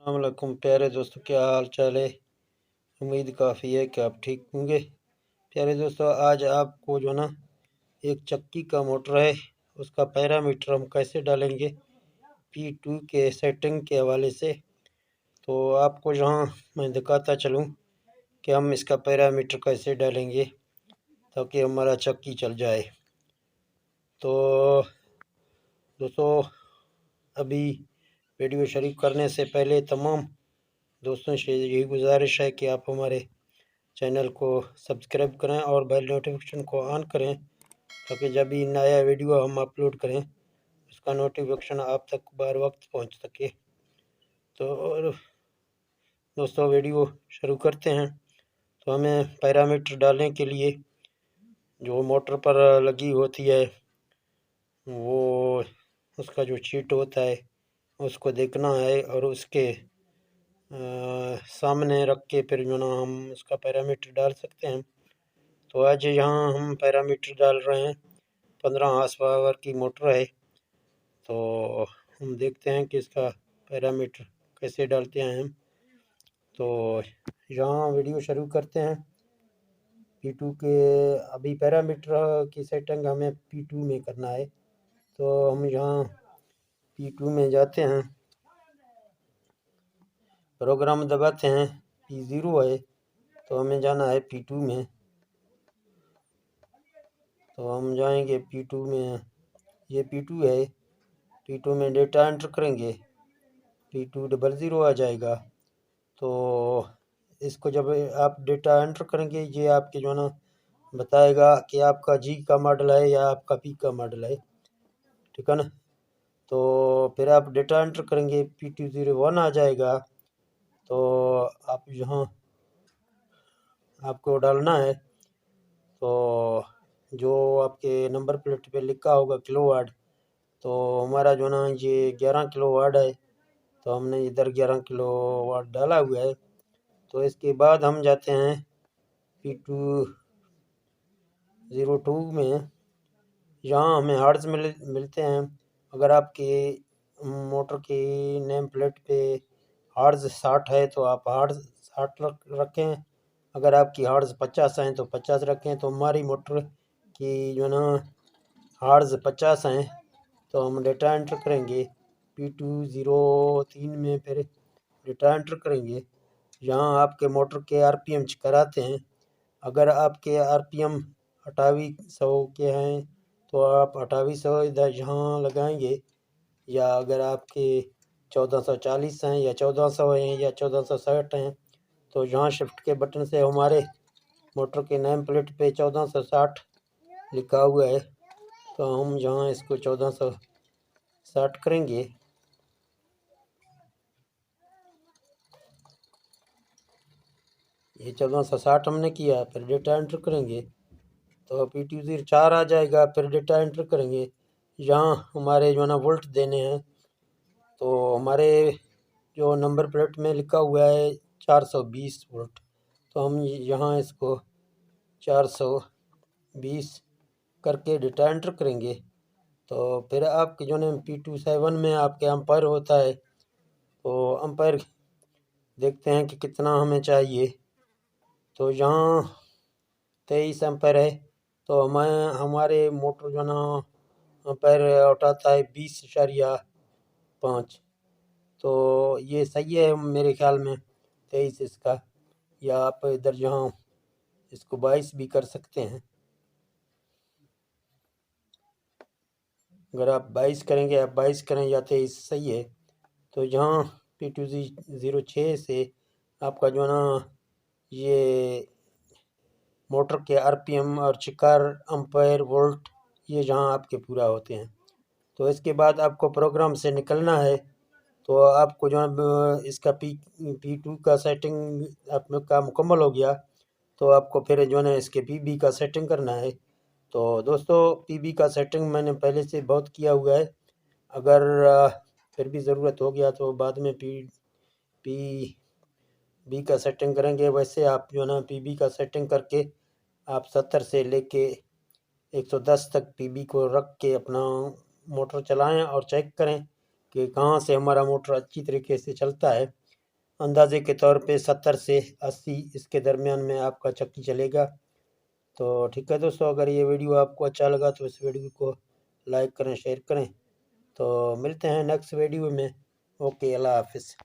अस्सलाम वालेकुम प्यारे दोस्तों, क्या हाल चाल है। उम्मीद काफ़ी है कि आप ठीक होंगे। प्यारे दोस्तों, आज आपको जो ना एक चक्की का मोटर है, उसका पैरामीटर हम कैसे डालेंगे P2 के सेटिंग के हवाले से। तो आपको यहाँ मैं दिखाता चलूँ कि हम इसका पैरामीटर कैसे डालेंगे ताकि हमारा चक्की चल जाए। तो दोस्तों, अभी वीडियो शुरू करने से पहले तमाम दोस्तों से यही गुजारिश है कि आप हमारे चैनल को सब्सक्राइब करें और बेल नोटिफिकेशन को ऑन करें ताकि जब भी नया वीडियो हम अपलोड करें उसका नोटिफिकेशन आप तक बर वक्त पहुंच सके। तो दोस्तों, वीडियो शुरू करते हैं। तो हमें पैरामीटर डालने के लिए जो मोटर पर लगी होती है वो उसका जो शीट होता है उसको देखना है और उसके सामने रख के फिर जो ना हम उसका पैरामीटर डाल सकते हैं। तो आज यहाँ हम पैरामीटर डाल रहे हैं। 15 हॉर्स पावर की मोटर है, तो हम देखते हैं कि इसका पैरामीटर कैसे डालते हैं हम। तो यहाँ वीडियो शुरू करते हैं। P2 के अभी पैरामीटर की सेटिंग हमें P2 में करना है, तो हम यहाँ P2 में जाते हैं, प्रोग्राम दबाते हैं। P0 है तो हमें जाना है P2 में। तो हम जाएंगे P2 में, ये P2 है। P2 में डेटा एंटर करेंगे, P200 आ जाएगा। तो इसको जब आप डेटा एंटर करेंगे ये आपके जो ना बताएगा कि आपका G का मॉडल है या आपका P का मॉडल है, ठीक है ना। तो फिर आप डेटा एंटर करेंगे, P201 आ जाएगा। तो आप यहाँ आपको डालना है, तो जो आपके नंबर प्लेट पे लिखा होगा किलोवाट, तो हमारा जो ना ये 11 किलोवाट है, तो हमने इधर 11 किलोवाट डाला हुआ है। तो इसके बाद हम जाते हैं P202 में। यहाँ हमें हार्ट्ज मिलते हैं। अगर आपके मोटर की नेम प्लेट पे हार्ट्ज 60 है तो आप हार्ट्ज 60 रखें। अगर आपकी हार्ट्ज 50 हैं तो 50 रखें। तो हमारी मोटर की जो ना हार्ट्ज 50 हैं, तो हम डेटा एंटर करेंगे P203 में, फिर डेटा एंटर करेंगे। यहाँ आपके मोटर के RPM कराते हैं। अगर आपके RPM 2800 के हैं तो आप 2800 इधर यहाँ लगाएंगे, या अगर आपके 1440 हैं या 1400 हैं या 1460 हैं तो यहाँ शिफ्ट के बटन से हमारे मोटर के नेम प्लेट पे 1460 लिखा हुआ है, तो हम यहाँ इसको 1460 करेंगे। ये 1460 हमने किया, फिर डेटा एंटर करेंगे तो P204 आ जाएगा। फिर डेटा एंटर करेंगे, यहाँ हमारे जो ना वोल्ट देने हैं। तो हमारे जो नंबर प्लेट में लिखा हुआ है 420 वोल्ट, तो हम यहाँ इसको 420 करके डेटा एंटर करेंगे। तो फिर आपके जो ना P27 में आपके एम्पायर होता है, तो एम्पायर देखते हैं कि कितना हमें चाहिए। तो यहाँ 23 एम्पायर है, तो हमारे मोटर जो ना एम्पायर उठाता है 20.5। तो ये सही है मेरे ख्याल में 23 इसका, या आप इधर जहाँ इसको 22 भी कर सकते हैं। अगर आप 22 करेंगे, आप 22 करें या 23 सही है। तो यहाँ P206 से आपका जो ना ये मोटर के RPM और चिकार एम्पायर वोल्ट ये जहाँ आपके पूरा होते हैं। तो इसके बाद आपको प्रोग्राम से निकलना है। तो आपको जो है इसका P2 का सेटिंग आपका मुकम्मल हो गया, तो आपको फिर जो है इसके PB का सेटिंग करना है। तो दोस्तों, PB का सेटिंग मैंने पहले से बहुत किया हुआ है। अगर फिर भी ज़रूरत हो गया तो बाद में PB का सेटिंग करेंगे। वैसे आप जो ना PB का सेटिंग करके आप 70 से लेके 110 तक PB को रख के अपना मोटर चलाएं और चेक करें कि कहाँ से हमारा मोटर अच्छी तरीके से चलता है। اندازے کے طور پہ 70 سے 80 اس کے درمیان میں آپ کا چکی چلے گا۔ تو ٹھیک ہے دوستو، اگر یہ ویڈیو آپ کو اچھا لگا تو اس ویڈیو کو لائک کریں، شیئر کریں۔ تو ملتے ہیں نیکسٹ ویڈیو میں۔ اوکے، اللہ حافظ۔